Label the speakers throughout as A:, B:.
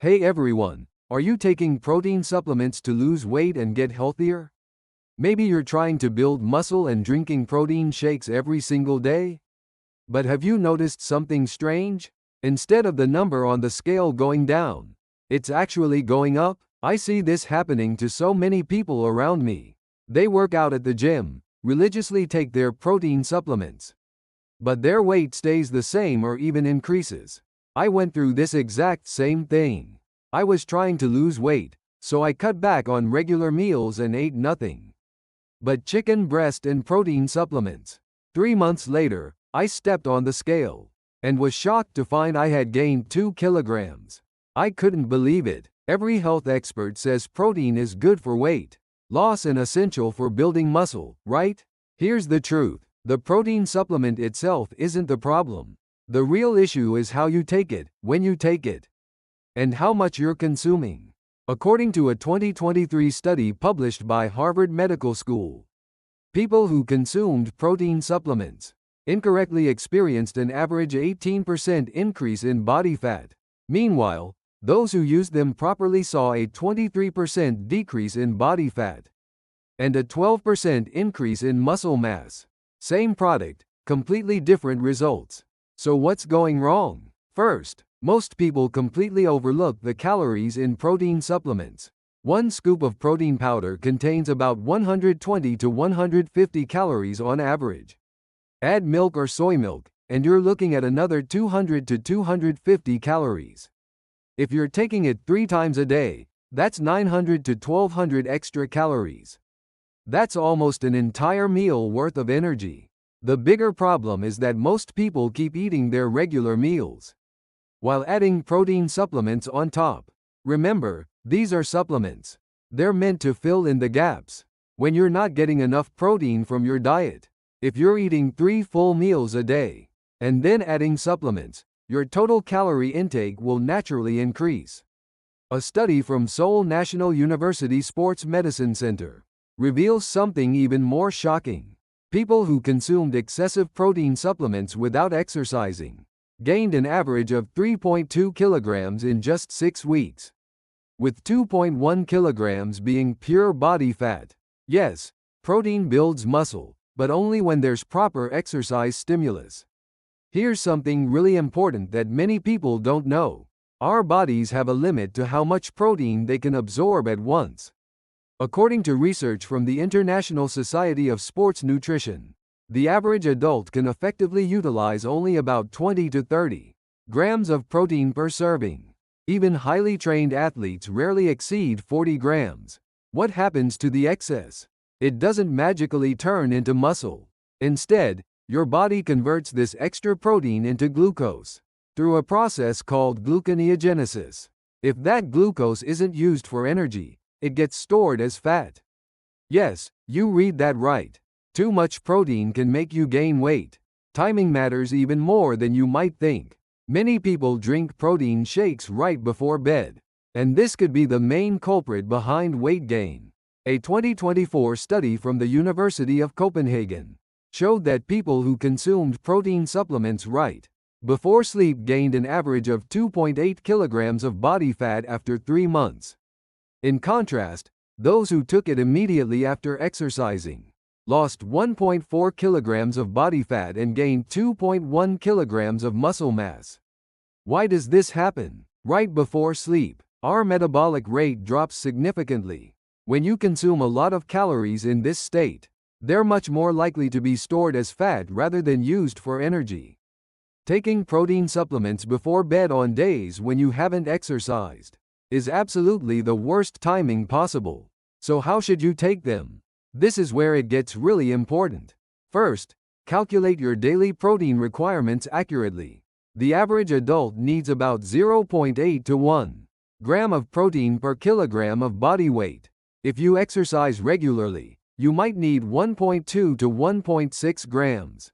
A: Hey everyone, are you taking protein supplements to lose weight and get healthier? Maybe you're trying to build muscle and drinking protein shakes every single day? But have you noticed something strange? Instead of the number on the scale going down, it's actually going up. I see this happening to so many people around me. They work out at the gym, religiously take their protein supplements, but their weight stays the same or even increases. I went through this exact same thing. I was trying to lose weight, so I cut back on regular meals and ate nothing but chicken breast and protein supplements. 3 months later, I stepped on the scale and was shocked to find I had gained 2 kilograms. I couldn't believe it. Every health expert says protein is good for weight loss and essential for building muscle, right? Here's the truth. The protein supplement itself isn't the problem. The real issue is how you take it, when you take it, and how much you're consuming. According to a 2023 study published by Harvard Medical School, people who consumed protein supplements incorrectly experienced an average 18% increase in body fat. Meanwhile, those who used them properly saw a 23% decrease in body fat and a 12% increase in muscle mass. Same product, completely different results. So what's going wrong? First, most people completely overlook the calories in protein supplements. 1 scoop of protein powder contains about 120 to 150 calories on average. Add milk or soy milk, and you're looking at another 200 to 250 calories. If you're taking it 3 times a day, that's 900 to 1200 extra calories. That's almost an entire meal worth of energy. The bigger problem is that most people keep eating their regular meals while adding protein supplements on top. Remember, these are supplements. They're meant to fill in the gaps when you're not getting enough protein from your diet. If you're eating 3 full meals a day and then adding supplements, your total calorie intake will naturally increase. A study from Seoul National University Sports Medicine Center reveals something even more shocking. People who consumed excessive protein supplements without exercising gained an average of 3.2 kilograms in just 6 weeks, with 2.1 kilograms being pure body fat. Yes, protein builds muscle, but only when there's proper exercise stimulus. Here's something really important that many people don't know. Our bodies have a limit to how much protein they can absorb at once. According to research from the International Society of Sports Nutrition, the average adult can effectively utilize only about 20 to 30 grams of protein per serving. Even highly trained athletes rarely exceed 40 grams. What happens to the excess? It doesn't magically turn into muscle. Instead, your body converts this extra protein into glucose through a process called gluconeogenesis. If that glucose isn't used for energy, it gets stored as fat. Yes, you read that right. Too much protein can make you gain weight. Timing matters even more than you might think. Many people drink protein shakes right before bed, and this could be the main culprit behind weight gain. A 2024 study from the University of Copenhagen showed that people who consumed protein supplements right before sleep gained an average of 2.8 kilograms of body fat after 3 months. In contrast, those who took it immediately after exercising lost 1.4 kilograms of body fat and gained 2.1 kilograms of muscle mass. Why does this happen? Right before sleep, our metabolic rate drops significantly. When you consume a lot of calories in this state, they're much more likely to be stored as fat rather than used for energy. Taking protein supplements before bed on days when you haven't exercised is absolutely the worst timing possible. So how should you take them? This is where it gets really important. First, calculate your daily protein requirements accurately. The average adult needs about 0.8 to 1 gram of protein per kilogram of body weight. If you exercise regularly, you might need 1.2 to 1.6 grams.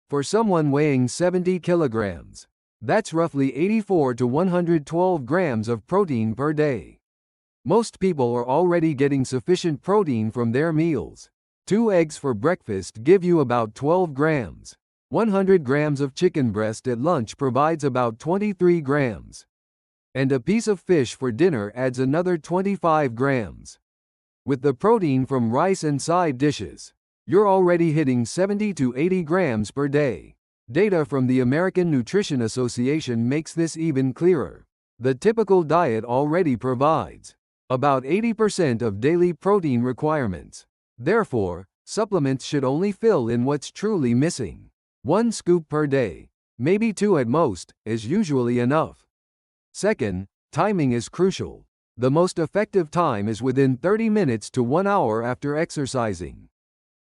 A: For someone weighing 70 kilograms, that's roughly 84 to 112 grams of protein per day. Most people are already getting sufficient protein from their meals. 2 eggs for breakfast give you about 12 grams. 100 grams of chicken breast at lunch provides about 23 grams. And a piece of fish for dinner adds another 25 grams. With the protein from rice and side dishes, you're already hitting 70 to 80 grams per day. Data from the American Nutrition Association makes this even clearer. The typical diet already provides about 80% of daily protein requirements. Therefore, supplements should only fill in what's truly missing. 1 scoop per day, maybe 2 at most, is usually enough. Second, timing is crucial. The most effective time is within 30 minutes to 1 hour after exercising.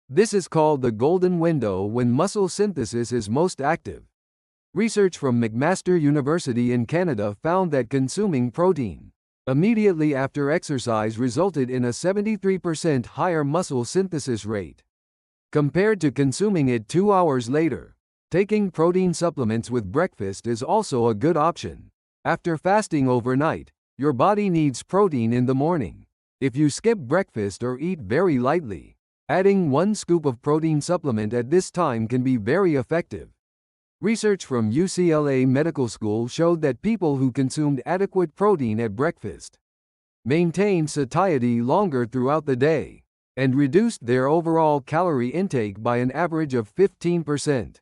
A: This is called the golden window when muscle synthesis is most active. Research from McMaster University in Canada found that consuming protein immediately after exercise resulted in a 73% higher muscle synthesis rate compared to consuming it 2 hours later. Taking protein supplements with breakfast is also a good option. After fasting overnight, your body needs protein in the morning. If you skip breakfast or eat very lightly, adding 1 scoop of protein supplement at this time can be very effective. Research from UCLA Medical School showed that people who consumed adequate protein at breakfast maintained satiety longer throughout the day and reduced their overall calorie intake by an average of 15%.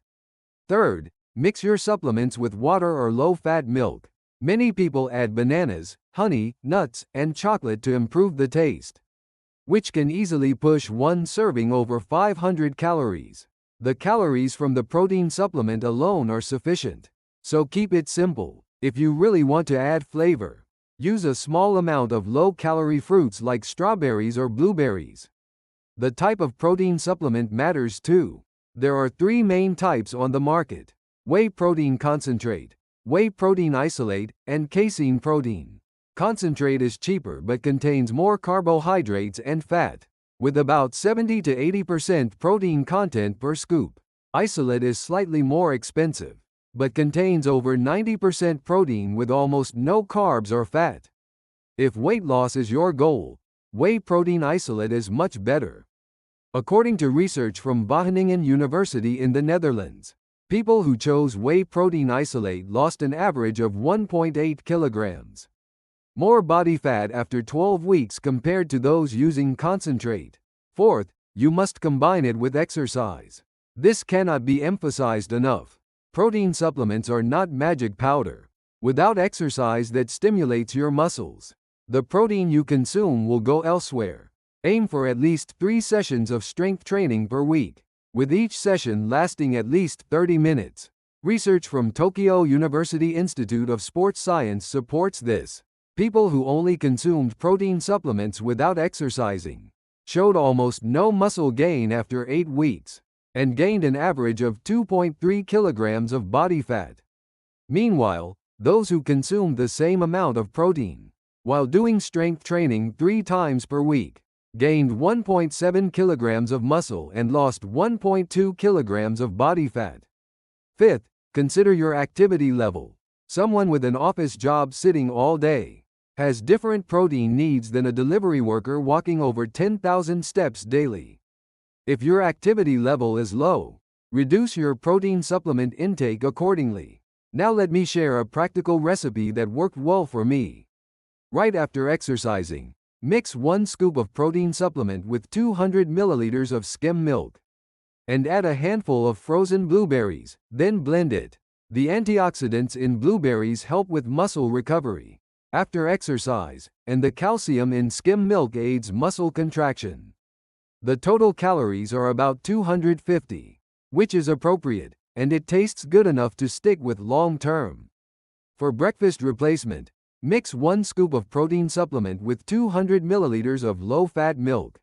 A: Third, mix your supplements with water or low-fat milk. Many people add bananas, honey, nuts, and chocolate to improve the taste, which can easily push 1 serving over 500 calories. The calories from the protein supplement alone are sufficient, so keep it simple. If you really want to add flavor, use a small amount of low-calorie fruits like strawberries or blueberries. The type of protein supplement matters too. There are 3 main types on the market: whey protein concentrate, whey protein isolate, and casein protein. Concentrate is cheaper but contains more carbohydrates and fat, with about 70 to 80% protein content per scoop. Isolate is slightly more expensive, but contains over 90% protein with almost no carbs or fat. If weight loss is your goal, whey protein isolate is much better. According to research from Wageningen University in the Netherlands, people who chose whey protein isolate lost an average of 1.8 kilograms more body fat after 12 weeks compared to those using concentrate. Fourth, you must combine it with exercise. This cannot be emphasized enough. Protein supplements are not magic powder. Without exercise that stimulates your muscles, the protein you consume will go elsewhere. Aim for at least 3 sessions of strength training per week, with each session lasting at least 30 minutes. Research from Tokyo University Institute of Sports Science supports this. People who only consumed protein supplements without exercising showed almost no muscle gain after 8 weeks, and gained an average of 2.3 kilograms of body fat. Meanwhile, those who consumed the same amount of protein while doing strength training 3 times per week gained 1.7 kilograms of muscle and lost 1.2 kilograms of body fat. Fifth, consider your activity level. Someone with an office job sitting all day has different protein needs than a delivery worker walking over 10,000 steps daily. If your activity level is low, reduce your protein supplement intake accordingly. Now let me share a practical recipe that worked well for me. Right after exercising, mix 1 scoop of protein supplement with 200 milliliters of skim milk and add a handful of frozen blueberries, then blend it. The antioxidants in blueberries help with muscle recovery after exercise, and the calcium in skim milk aids muscle contraction. The total calories are about 250, which is appropriate, and it tastes good enough to stick with long term. For breakfast replacement, mix 1 scoop of protein supplement with 200 milliliters of low-fat milk,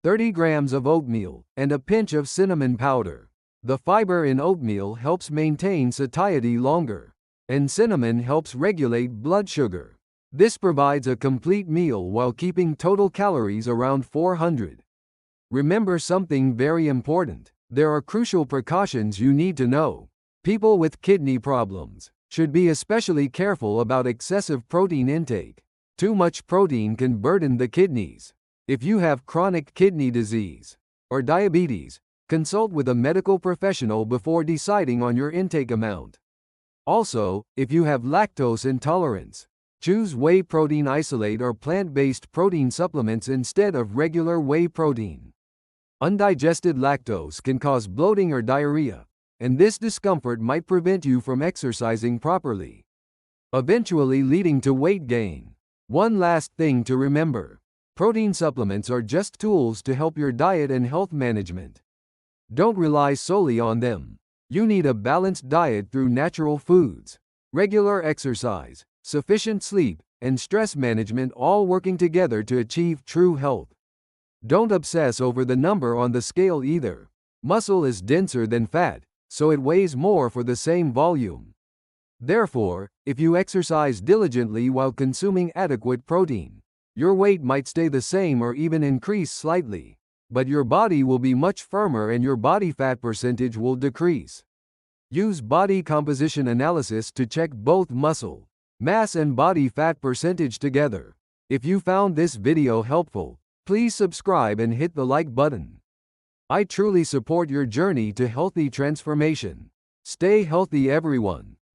A: 30 grams of oatmeal, and a pinch of cinnamon powder. The fiber in oatmeal helps maintain satiety longer, and cinnamon helps regulate blood sugar. This provides a complete meal while keeping total calories around 400. Remember something very important. There are crucial precautions you need to know. People with kidney problems should be especially careful about excessive protein intake. Too much protein can burden the kidneys. If you have chronic kidney disease or diabetes, consult with a medical professional before deciding on your intake amount. Also, if you have lactose intolerance, Choose whey protein isolate or plant-based protein supplements instead of regular whey protein. Undigested lactose can cause bloating or diarrhea, and this discomfort might prevent you from exercising properly, eventually leading to weight gain. One last thing to remember: protein supplements are just tools to help your diet and health management. Don't rely solely on them. You need a balanced diet through natural foods, regular exercise, sufficient sleep, and stress management, all working together to achieve true health. Don't obsess over the number on the scale either. Muscle is denser than fat, so it weighs more for the same volume. Therefore, if you exercise diligently while consuming adequate protein, your weight might stay the same or even increase slightly, but your body will be much firmer and your body fat percentage will decrease. Use body composition analysis to check both muscle mass and body fat percentage together. If you found this video helpful, please subscribe and hit the like button. I truly support your journey to healthy transformation. Stay healthy, everyone.